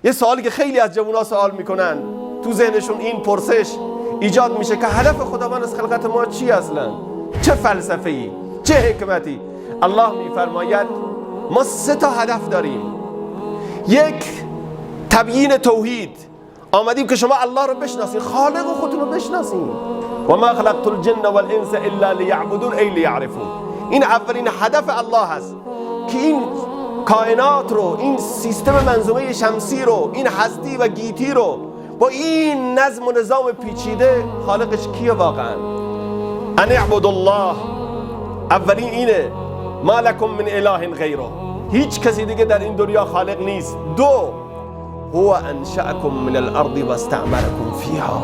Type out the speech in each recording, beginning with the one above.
یه سوالی که خیلی از جوونا سوال میکنن، تو ذهنشون این پرسش ایجاد میشه که هدف خداوند از خلقت ما چی اصلا؟ چه فلسفه‌ای؟ چه حکمتی؟ الله میفرماید ما 3 تا هدف داریم. یک، تبیین توحید، آمدیم که شما الله رو بشناسید، خالق خودتون رو بشناسید. و ما خلقت الجن والانس الا لیعبدون ای لیعرفون. این اولین هدف الله هست که این کائنات رو، این سیستم منظومه شمسی رو، این هستی و گیتی رو با این نظم و نظام پیچیده، خالقش کیه واقعا؟ ان اعبد الله، اولین اینه، ما لکم من اله غیره، هیچ کسی دیگه در این دنیا خالق نیست. 2، هو انشأکم من الارض و استعمرکم فیها،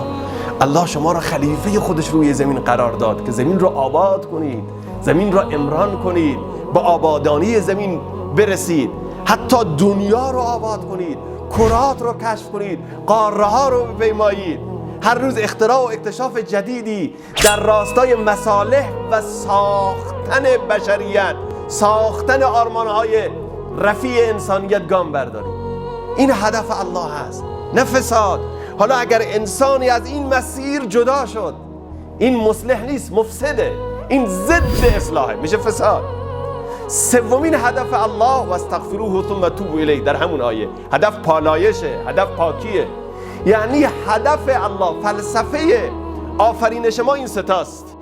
الله شما را خلیفه خودش روی زمین قرار داد که زمین رو آباد کنید، زمین رو عمران کنید، با آبادانی زمین برسید، حتی دنیا رو آباد کنید، کرات رو کشف کنید، قاره ها رو بپیمایید. هر روز اختراع و اکتشاف جدیدی در راستای مصالح و ساختن بشریت، ساختن آرمانهای رفیع انسانیت گام بردارید. این هدف الله هست، نه فساد. حالا اگر انسانی از این مسیر جدا شد، این مصلح نیست، مفسده، این ضد اصلاحه، میشه فساد. 3 هدف الله و استغفروه ثم توبوا الیه، در همون آیه هدف پالایشه، هدف پاکیه. یعنی هدف الله، فلسفه آفرینش ما این 3 تاست.